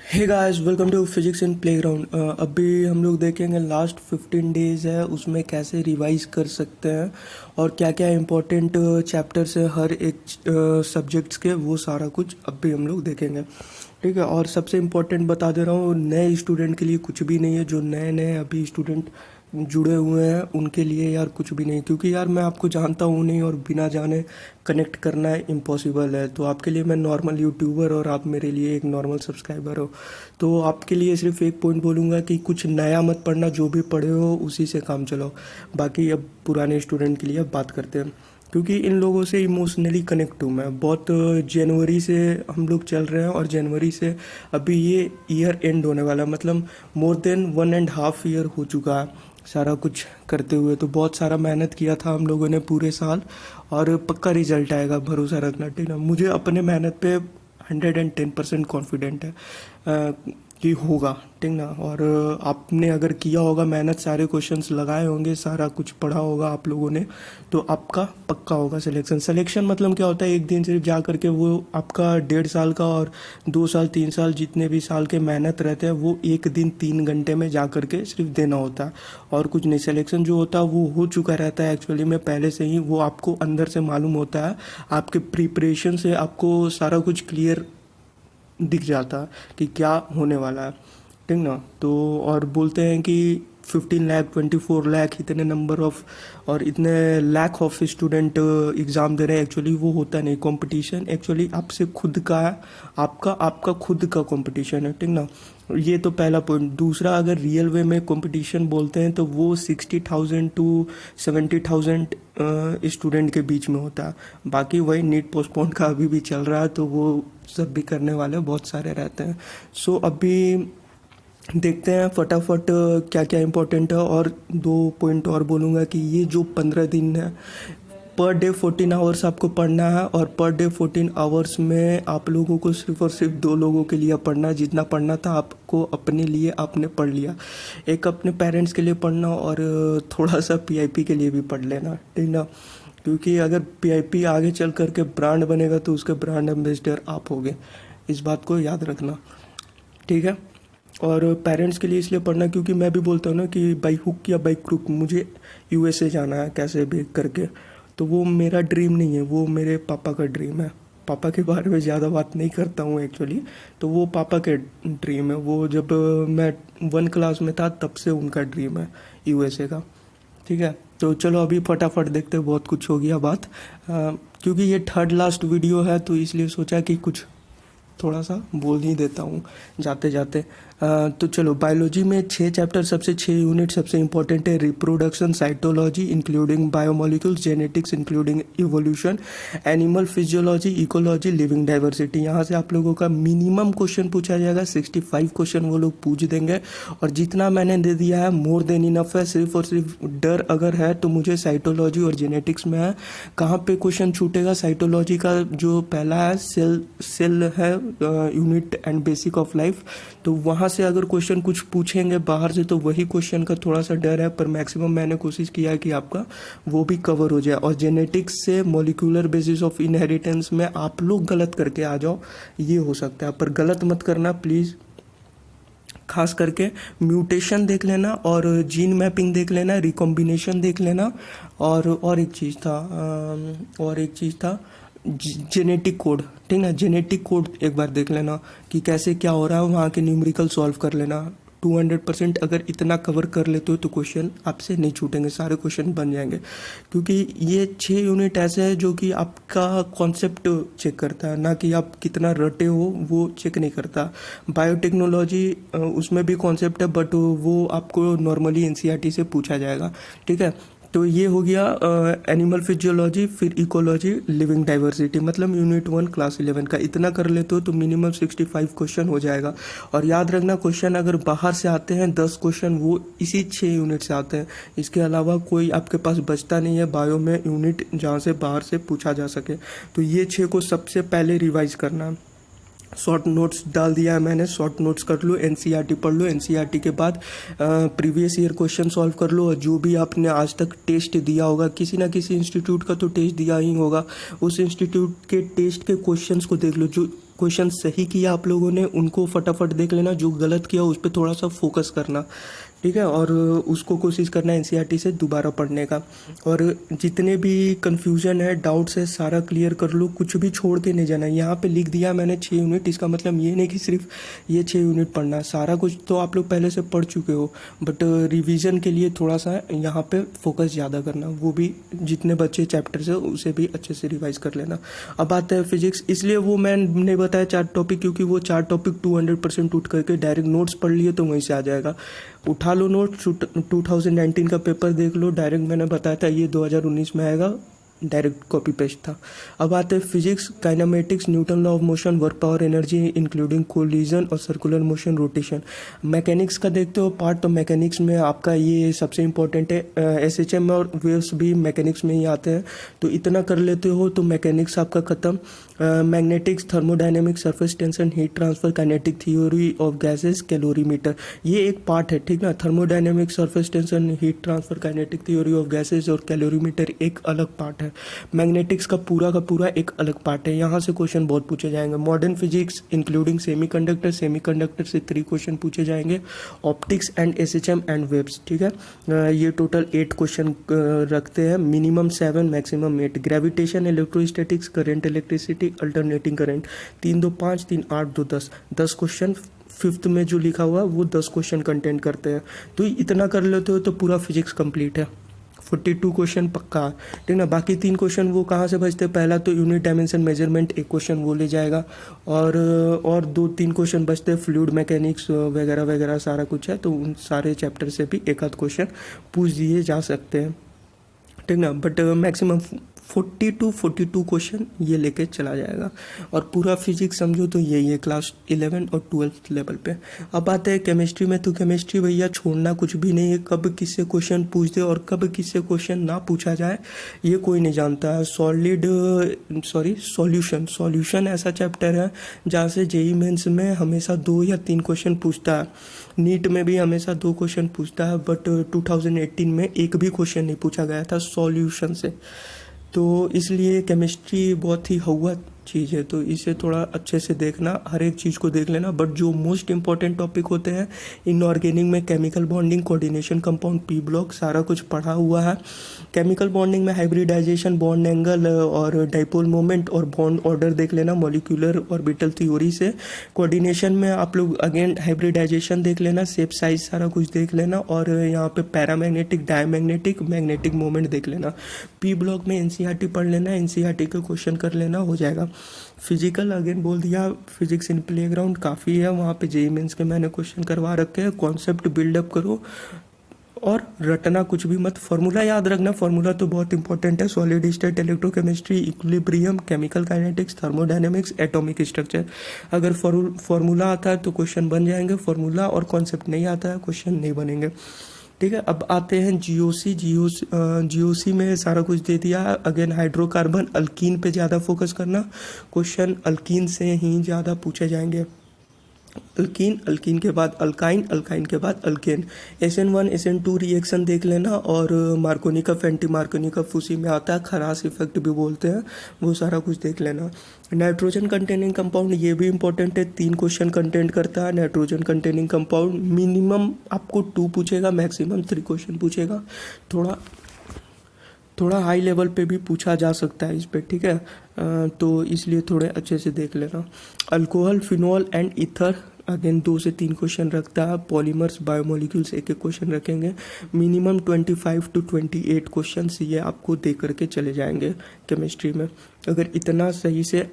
Hey guys, welcome to physics in playground. अभी हम लोग देखेंगे लास्ट 15 डेज है उसमें कैसे रिवाइज कर सकते हैं और क्या क्या इंपॉर्टेंट चैप्टर्स है हर एक सब्जेक्ट्स के, वो सारा कुछ अभी हम लोग देखेंगे। ठीक है, और सबसे इम्पोर्टेंट बता दे रहा हूँ, नए स्टूडेंट के लिए कुछ भी नहीं है। जो नए नए अभी स्टूडेंट जुड़े हुए हैं उनके लिए यार कुछ भी नहीं, क्योंकि यार मैं आपको जानता हूँ नहीं और बिना जाने कनेक्ट करना इम्पॉसिबल है। तो आपके लिए मैं नॉर्मल यूट्यूबर और आप मेरे लिए एक नॉर्मल सब्सक्राइबर हो। तो आपके लिए सिर्फ एक पॉइंट बोलूँगा कि कुछ नया मत पढ़ना, जो भी पढ़े हो उसी से काम चलाओ। बाकी अब पुराने स्टूडेंट के लिए अब बात करते हैं, क्योंकि इन लोगों से इमोशनली कनेक्ट हूँ मैं बहुत। जनवरी से हम लोग चल रहे हैं और जनवरी से अभी ये ईयर एंड होने वाला है, मतलब मोर देन 1.5 ईयर हो चुका है सारा कुछ करते हुए। तो बहुत सारा मेहनत किया था हम लोगों ने पूरे साल, और पक्का रिजल्ट आएगा, भरोसा रखना। ठीक है, मुझे अपने मेहनत पे 110% कॉन्फिडेंट है कि होगा। ठीक ना। और आपने अगर किया होगा मेहनत, सारे क्वेश्चंस लगाए होंगे, सारा कुछ पढ़ा होगा आप लोगों ने, तो आपका पक्का होगा सिलेक्शन मतलब क्या होता है, एक दिन सिर्फ जा करके वो आपका 1.5 साल का और 2 साल 3 साल जितने भी साल के मेहनत रहते हैं वो एक दिन 3 घंटे में जा करके सिर्फ देना होता है और कुछ नहीं। सिलेक्शन जो होता है वो हो चुका रहता है एक्चुअली में पहले से ही, वो आपको अंदर से मालूम होता है, आपके प्रिपरेशन से आपको सारा कुछ क्लियर दिख जाता कि क्या होने वाला है। ठीक ना। तो और बोलते हैं कि 15 लाख 24 लाख इतने नंबर ऑफ और इतने लाख ऑफ स्टूडेंट एग्ज़ाम दे रहे हैं, एक्चुअली वो होता नहीं। कंपटीशन एक्चुअली आपसे खुद का है, आपका आपका खुद का कंपटीशन है। ठीक ना। ये तो पहला पॉइंट। दूसरा, अगर रियल वे में कंपटीशन बोलते हैं तो वो 60,000 to 70,000 स्टूडेंट के बीच में होता है। बाकी वही नीट पोस्टपोन का अभी भी चल रहा है, तो वो सब भी करने वाले बहुत सारे रहते हैं। सो अभी देखते हैं फटाफट क्या क्या इम्पोर्टेंट है। और 2 पॉइंट और बोलूँगा कि ये जो 15 दिन है, पर डे 14 आवर्स आपको पढ़ना है, और पर डे 14 आवर्स में आप लोगों को सिर्फ और सिर्फ 2 लोगों के लिए पढ़ना है। जितना पढ़ना था आपको अपने लिए आपने पढ़ लिया। एक अपने पेरेंट्स के लिए पढ़ना और थोड़ा सा पीआईपी के लिए भी पढ़ लेना। ठीक ना। क्योंकि अगर पीआईपी आगे चल करके ब्रांड बनेगा तो उसके ब्रांड एम्बेसडर आप होगे, इस बात को याद रखना। ठीक है। और पेरेंट्स के लिए इसलिए पढ़ना क्योंकि मैं भी बोलता हूँ ना कि बाई हुक या बाई क्रुक मुझे यूएसए जाना है कैसे भी करके। तो वो मेरा ड्रीम नहीं है, वो मेरे पापा का ड्रीम है। पापा के बारे में ज़्यादा बात नहीं करता हूँ एक्चुअली, तो वो पापा के ड्रीम है। वो जब मैं 1 क्लास में था तब से उनका ड्रीम है यूएसए का। ठीक है। तो चलो अभी फटाफट देखते हैं, बहुत कुछ हो गया बात। क्योंकि ये थर्ड लास्ट वीडियो है तो इसलिए सोचा कि कुछ थोड़ा सा बोल ही देता हूँ जाते जाते। तो चलो, बायोलॉजी में 6 चैप्टर, सबसे 6 यूनिट सबसे इंपॉर्टेंट है। Reproduction, cytology including biomolecules, genetics including evolution, animal physiology, ecology, living diversity. यहाँ से आप लोगों का मिनिमम क्वेश्चन पूछा जाएगा, 65 क्वेश्चन वो लोग पूछ देंगे। और जितना मैंने दे दिया है मोर देन इनफ है। सिर्फ और सिर्फ डर अगर है तो मुझे साइटोलॉजी और जेनेटिक्स में है। कहाँ पे क्वेश्चन छूटेगा? साइटोलॉजी का जो पहला है सेल है, unit and basic of life, तो वहाँ से अगर क्वेश्चन कुछ पूछेंगे बाहर से तो वही क्वेश्चन का थोड़ा सा डर है, पर मैक्सिमम मैंने कोशिश किया है कि आपका वो भी कवर हो जाए। और जेनेटिक्स से मॉलिक्यूलर बेसिस ऑफ इनहेरिटेंस में आप लोग गलत करके आ जाओ, ये हो सकता है, पर गलत मत करना प्लीज़। खास करके म्यूटेशन देख लेना और जीन मैपिंग देख लेना, रिकॉम्बिनेशन देख लेना, और एक चीज़ था, जेनेटिक कोड। ठीक ना, जेनेटिक कोड एक बार देख लेना कि कैसे क्या हो रहा है, वहाँ के न्यूमेरिकल सॉल्व कर लेना। 200% अगर इतना कवर कर लेते हो तो क्वेश्चन आपसे नहीं छूटेंगे, सारे क्वेश्चन बन जाएंगे। क्योंकि ये 6 यूनिट ऐसे है जो कि आपका कॉन्सेप्ट चेक करता है, ना कि आप कितना रटे हो वो चेक नहीं करता। बायोटेक्नोलॉजी उसमें भी कॉन्सेप्ट है, बट वो आपको नॉर्मली एनसीईआरटी से पूछा जाएगा। ठीक है। तो ये हो गया एनिमल फिजियोलॉजी, फिर इकोलॉजी, लिविंग डाइवर्सिटी, मतलब यूनिट 1 क्लास 11 का। इतना कर लेते हो तो मिनिमम 65 क्वेश्चन हो जाएगा। और याद रखना, क्वेश्चन अगर बाहर से आते हैं 10 क्वेश्चन वो इसी 6 यूनिट से आते हैं। इसके अलावा कोई आपके पास बचता नहीं है बायो में यूनिट जहाँ से बाहर से पूछा जा सके। तो ये 6 को सबसे पहले रिवाइज करना। शॉर्ट नोट्स डाल दिया है मैंने, शॉर्ट नोट्स कर लो, एनसीईआरटी पढ़ लो, एनसीईआरटी के बाद प्रीवियस ईयर क्वेश्चन सॉल्व कर लो। और जो भी आपने आज तक टेस्ट दिया होगा, किसी ना किसी इंस्टीट्यूट का तो टेस्ट दिया ही होगा, उस इंस्टीट्यूट के टेस्ट के क्वेश्चंस को देख लो। जो क्वेश्चन सही किया आप लोगों ने उनको फटाफट देख लेना, जो गलत किया उस पर थोड़ा सा फोकस करना, ठीक है। और उसको कोशिश करना एनसीईआरटी से दोबारा पढ़ने का। और जितने भी कन्फ्यूजन है, डाउट्स है, सारा क्लियर कर लो, कुछ भी छोड़ के नहीं जाना। यहाँ पे लिख दिया मैंने 6 यूनिट, इसका मतलब ये नहीं कि सिर्फ ये 6 यूनिट पढ़ना, सारा कुछ तो आप लोग पहले से पढ़ चुके हो, बट रिवीजन के लिए थोड़ा सा यहाँ पे फोकस ज़्यादा करना। वो भी जितने बच्चे चैप्टर्स है उसे भी अच्छे से रिवाइज कर लेना। अब आता है फिजिक्स, इसलिए वो मैं नहीं बताया 4 टॉपिक, क्योंकि वो 4 टॉपिक 200% उठ करके डायरेक्ट नोट्स पढ़ लिए तो वहीं से आ जाएगा। उठा लो नोट, 2019 का पेपर देख लो, डायरेक्ट मैंने बताया था ये 2019 में आएगा, डायरेक्ट कॉपी पेस्ट था। अब आते हैं physics, kinematics, Newton law of motion, work power energy including collision और सर्कुलर मोशन रोटेशन। मैकेनिक्स का देखते हो पार्ट, तो मैकेनिक्स में आपका ये सबसे इंपॉर्टेंट है। एसएचएम और वेव्स भी मैकेनिक्स में ही आते हैं, तो इतना कर लेते हो तो मैकेनिक्स आपका खत्म। Magnetics, thermodynamics, surface tension, heat transfer, kinetic theory of gases, calorimeter, ये एक पार्ट है, ठीक ना। Thermodynamics, surface tension, heat transfer, kinetic theory of gases और कैलोरीमीटर एक अलग पार्ट है। मैग्नेटिक्स का पूरा एक अलग पार्ट है, यहाँ से क्वेश्चन बहुत पूछे जाएंगे। Modern physics including semiconductor, semiconductor से 3 क्वेश्चन पूछे जाएंगे। Optics and SHM and waves, ठीक है। ये टोटल 8 क्वेश्चन रखते हैं, minimum 7 maximum 8। Gravitation, electrostatics, current, electricity, alternating current, 3 2 5, 3 8 2 10, 10 question. Fifth में जो लिखा हुआ वो 10 क्वेश्चन कंटेंट करते हैं, तो इतना कर लेते हो तो पूरा फिजिक्स कंप्लीट है। 42 क्वेश्चन पक्का, ठीक ना। बाकी 3 क्वेश्चन वो कहाँ से बचते हैं, पहला तो यूनिट डायमेंशन मेजरमेंट, एक क्वेश्चन वो ले जाएगा, और 2-3 क्वेश्चन बचते हैं फ्लूइड मैकेनिक्स वगैरह वगैरह सारा कुछ है, तो उन सारे चैप्टर से भी एक आध क्वेश्चन पूछ दिए जा सकते हैं, ठीक ना। बट मैक्सिमम 42 क्वेश्चन ये लेके चला जाएगा, और पूरा फिजिक्स समझो तो यही है क्लास 11 और 12 लेवल पे। अब आते हैं केमिस्ट्री में, तो केमिस्ट्री भैया छोड़ना कुछ भी नहीं है, कब किससे क्वेश्चन पूछ दे और कब किससे क्वेश्चन ना पूछा जाए ये कोई नहीं जानता है। सॉल्यूशन ऐसा चैप्टर है जहाँ से जेईई मेंस में हमेशा 2 या 3 क्वेश्चन पूछता है, नीट में भी हमेशा 2 क्वेश्चन पूछता है, बट 2018 में एक भी क्वेश्चन नहीं पूछा गया था सॉल्यूशन से। तो इसलिए केमिस्ट्री बहुत ही हवा चीज़ है, तो इसे थोड़ा अच्छे से देखना, हर एक चीज़ को देख लेना। बट जो मोस्ट इंपॉर्टेंट टॉपिक होते हैं इनऑर्गेनिक में, chemical bonding, coordination, compound, P block, सारा कुछ पढ़ा हुआ है। केमिकल बॉन्डिंग में हाइब्रिडाइजेशन, बॉन्ड एंगल और डाइपोल मोमेंट और बॉन्ड ऑर्डर देख लेना मॉलिक्यूलर ऑर्बिटल थ्योरी से। कोऑर्डिनेशन में आप लोग अगेन हाइब्रिडाइजेशन देख लेना, शेप साइज सारा कुछ देख लेना, और यहाँ पे पैरामैग्नेटिक, डायमैग्नेटिक, मैग्नेटिक मोमेंट देख लेना। पी ब्लॉक में एनसीईआरटी पढ़ लेना, एनसीईआरटी का क्वेश्चन कर लेना, हो जाएगा। फिजिकल अगेन बोल दिया, फिजिक्स इन प्लेग्राउंड काफ़ी है, वहाँ पे जेईई मेंस के मैंने क्वेश्चन करवा रखे हैं। कॉन्सेप्ट बिल्डअप करो और रटना कुछ भी मत, फार्मूला याद रखना, फार्मूला तो बहुत इंपॉर्टेंट है। Solid state, electrochemistry, equilibrium, chemical kinetics, thermodynamics, atomic structure. अगर फार्मूला आता है तो क्वेश्चन बन जाएंगे, फार्मूला और कॉन्सेप्ट नहीं आता है क्वेश्चन नहीं बनेंगे, ठीक है। अब आते हैं जीओसी में सारा कुछ दे दिया। अगेन हाइड्रोकार्बन, अल्कीन पे ज़्यादा फोकस करना, क्वेश्चन अल्कीन से ही ज़्यादा पूछे जाएंगे। अल्कीन के बाद अल्काइन के बाद अल्केन। SN1 SN2 रिएक्शन देख लेना, और मार्कोनी का, फेंटी मार्कोनी का फूसी में आता है, खरास इफेक्ट भी बोलते हैं, वो सारा कुछ देख लेना। नाइट्रोजन कंटेनिंग कंपाउंड, ये भी इंपॉर्टेंट है, 3 क्वेश्चन कंटेंट करता है नाइट्रोजन कंटेनिंग कंपाउंड। मिनिमम आपको 2 पूछेगा, मैक्सिमम 3 क्वेश्चन पूछेगा, थोड़ा हाई लेवल पे भी पूछा जा सकता है इस पे, ठीक है। तो इसलिए थोड़े अच्छे से देख लेना। Alcohol, phenol and ether, again 2 से 3 क्वेश्चन रखता है। पॉलीमर्स, बायोमोलिक्यूल्स, एक क्वेश्चन रखेंगे। मिनिमम 25 to 28 क्वेश्चन ये आपको दे करके चले जाएंगे केमिस्ट्री में। अगर इतना सही से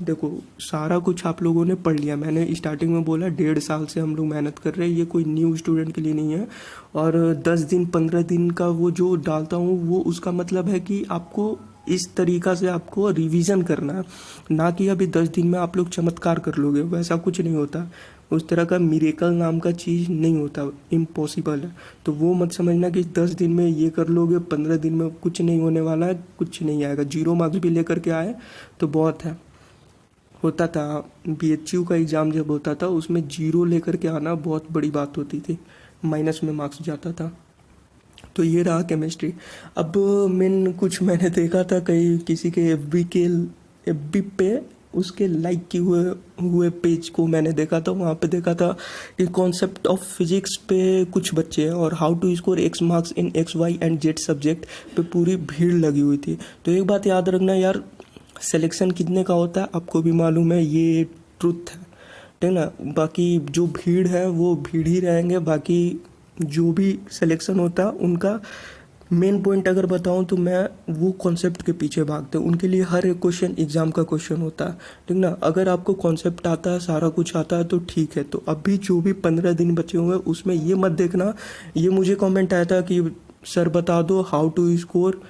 देखो, सारा कुछ आप लोगों ने पढ़ लिया, मैंने स्टार्टिंग में बोला 1.5 साल से हम लोग मेहनत कर रहे हैं, ये कोई न्यू स्टूडेंट के लिए नहीं है। और 10 दिन 15 दिन का वो जो डालता हूँ वो उसका मतलब है कि आपको इस तरीक़ा से आपको रिवीजन करना है, ना कि अभी 10 दिन में आप लोग चमत्कार कर लोगे, वैसा कुछ नहीं होता। उस तरह का मिरेकल नाम का चीज़ नहीं होता, इम्पॉसिबल है। तो वो मत समझना कि 10 दिन में ये कर लोगे, 15 दिन में कुछ नहीं होने वाला है, कुछ नहीं आएगा। 0 मार्क्स भी लेकर के आए तो बहुत है। होता था BHU का एग्ज़ाम जब होता था उसमें 0 लेकर के आना बहुत बड़ी बात होती थी, माइनस में मार्क्स जाता था। तो ये रहा केमिस्ट्री। अब मैंने देखा था कहीं किसी के FB पे उसके लाइक किए हुए पेज को मैंने देखा था, वहाँ पे देखा था कि कॉन्सेप्ट ऑफ फिजिक्स पे कुछ बच्चे हैं और how to score X marks in X Y and Z subject पे पूरी भीड़ लगी हुई थी। तो एक बात याद रखना यार, सिलेक्शन कितने का होता है आपको भी मालूम है, ये ट्रुथ है, ठीक ना। बाकी जो भीड़ है वो भीड़ ही रहेंगे, बाकी जो भी सिलेक्शन होता है उनका मेन पॉइंट अगर बताऊं तो मैं वो कॉन्सेप्ट के पीछे भागते हैं। उनके लिए हर एक क्वेश्चन एग्जाम का क्वेश्चन होता है, ठीक ना। अगर आपको कॉन्सेप्ट आता है, सारा कुछ आता है तो ठीक है। तो अभी जो भी 15 दिन बचे हुए हैं उसमें ये मत देखना, ये मुझे कमेंट आया था कि सर बता दो how to score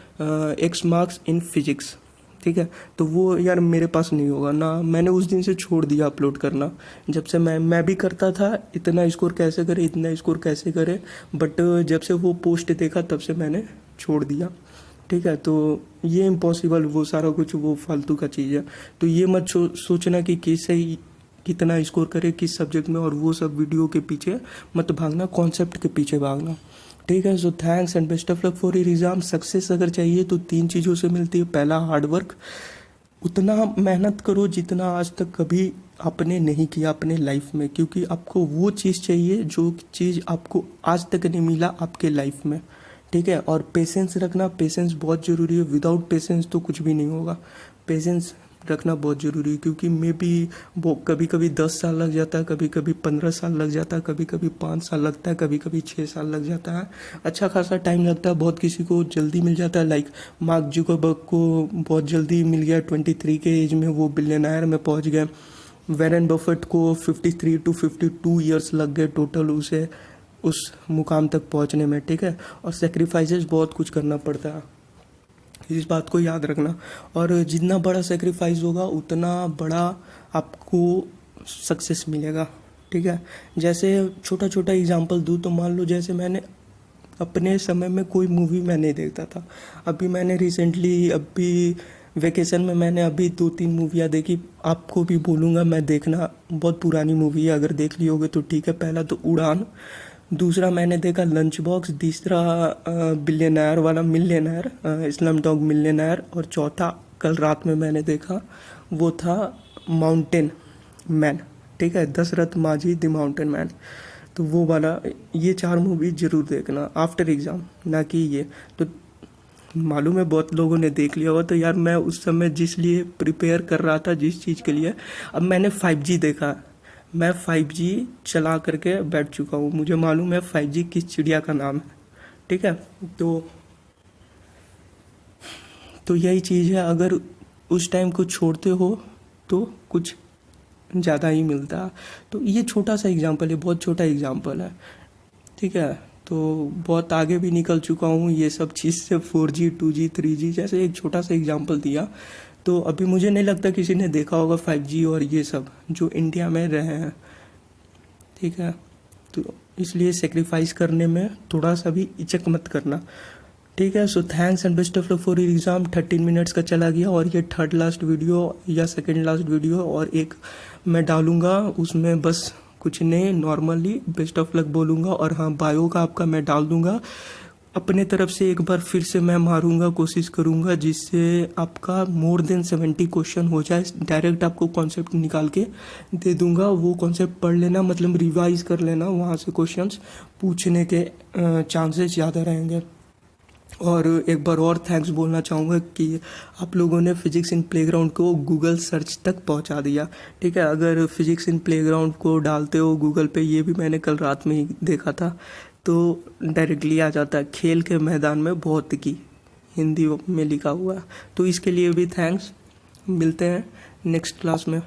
X marks in physics, ठीक है। तो वो यार मेरे पास नहीं होगा ना, मैंने उस दिन से छोड़ दिया अपलोड करना। जब से मैं भी करता था इतना स्कोर कैसे करे, इतना स्कोर कैसे करे, बट जब से वो पोस्ट देखा तब से मैंने छोड़ दिया, ठीक है। तो ये इम्पॉसिबल, वो सारा कुछ वो फालतू का चीज़ है। तो ये मत सोचना कि कैसे ही कितना स्कोर करे किस सब्जेक्ट में, और वो सब वीडियो के पीछे मत भागना, कॉन्सेप्ट के पीछे भागना, ठीक है। So thanks and best of luck for your exam. Success अगर चाहिए तो 3 चीज़ों से मिलती है। पहला हार्डवर्क, उतना मेहनत करो जितना आज तक कभी आपने नहीं किया अपने लाइफ में, क्योंकि आपको वो चीज़ चाहिए जो चीज़ आपको आज तक नहीं मिला आपके लाइफ में, ठीक है। और पेशेंस रखना, पेशेंस बहुत ज़रूरी है, विदाउट पेशेंस तो कुछ भी नहीं होगा। पेशेंस रखना बहुत ज़रूरी है, क्योंकि मे बी वो कभी कभी 10 साल लग जाता है, कभी कभी 15 साल लग जाता है, कभी कभी 5 साल लगता है, कभी कभी 6 साल लग जाता है। अच्छा खासा टाइम लगता है। बहुत किसी को जल्दी मिल जाता है, लाइक मार्क जुकरबर्ग को बहुत जल्दी मिल गया, 23 के एज में वो बिलियनर में पहुंच गए। वॉरेन बफेट को 53 to 52 ईयर्स लग गए टोटल उसे उस मुकाम तक पहुंचने में, ठीक है। और सेक्रीफाइसेस बहुत कुछ करना पड़ता है, इस बात को याद रखना। और जितना बड़ा सेक्रीफाइस होगा उतना बड़ा आपको सक्सेस मिलेगा, ठीक है। जैसे छोटा छोटा एग्जांपल दूँ तो मान लो जैसे मैंने अपने समय में कोई मूवी मैं नहीं देखता था, अभी मैंने रिसेंटली अभी वेकेशन में मैंने अभी 2-3 मूवियाँ देखी, आपको भी बोलूँगा मैं देखना। बहुत पुरानी मूवी है, अगर देख ली होगे तो ठीक है। पहला तो उड़ान, दूसरा मैंने देखा लंच बॉक्स, तीसरा बिलियनर वाला मिलियनर, स्लमडॉग मिलियनर, और चौथा कल रात में मैंने देखा वो था माउंटेन मैन, ठीक है, दशरथ माझी द माउंटेन मैन। तो वो वाला, ये 4 मूवी जरूर देखना आफ्टर एग्ज़ाम, ना कि ये। तो मालूम है बहुत लोगों ने देख लिया होगा। तो यार मैं उस समय जिस लिए प्रिपेयर कर रहा था जिस चीज़ के लिए, अब मैंने 5G देखा, मैं 5G चला करके बैठ चुका हूँ, मुझे मालूम है 5G किस चिड़िया का नाम है, ठीक है। तो यही चीज़ है, अगर उस टाइम को छोड़ते हो तो कुछ ज़्यादा ही मिलता। तो ये छोटा सा एग्जांपल है, बहुत छोटा एग्जांपल है, ठीक है। तो बहुत आगे भी निकल चुका हूँ ये सब चीज़ से, 4G 2G 3G, जैसे एक छोटा सा एग्जांपल दिया। तो अभी मुझे नहीं लगता किसी ने देखा होगा 5G और ये सब जो इंडिया में रहे हैं, ठीक है। तो इसलिए सेक्रीफाइस करने में थोड़ा सा भी हिचक मत करना, ठीक है। So thanks and best of luck for your exam. 13 minutes का चला गया और ये 3rd लास्ट वीडियो या 2nd लास्ट वीडियो, और एक मैं डालूँगा उसमें बस कुछ नहीं, नॉर्मली बेस्ट ऑफ लक बोलूँगा। और हाँ, बायो का आपका मैं डाल दूँगा अपने तरफ से, एक बार फिर से मैं मारूंगा, कोशिश करूंगा जिससे आपका मोर देन 70 क्वेश्चन हो जाए। डायरेक्ट आपको कॉन्सेप्ट निकाल के दे दूंगा, वो कॉन्सेप्ट पढ़ लेना, मतलब रिवाइज कर लेना, वहाँ से क्वेश्चंस पूछने के चांसेस ज़्यादा रहेंगे। और एक बार और थैंक्स बोलना चाहूँगा कि आप लोगों ने फिजिक्स इन प्लेग्राउंड को गूगल सर्च तक पहुँचा दिया, ठीक है। अगर फिजिक्स इन प्लेग्राउंड को डालते हो गूगल पे, ये भी मैंने कल रात में ही देखा था, तो डायरेक्टली आ जाता है खेल के मैदान में भौतिकी, हिंदी में लिखा हुआ है। तो इसके लिए भी थैंक्स, मिलते हैं नेक्स्ट क्लास में।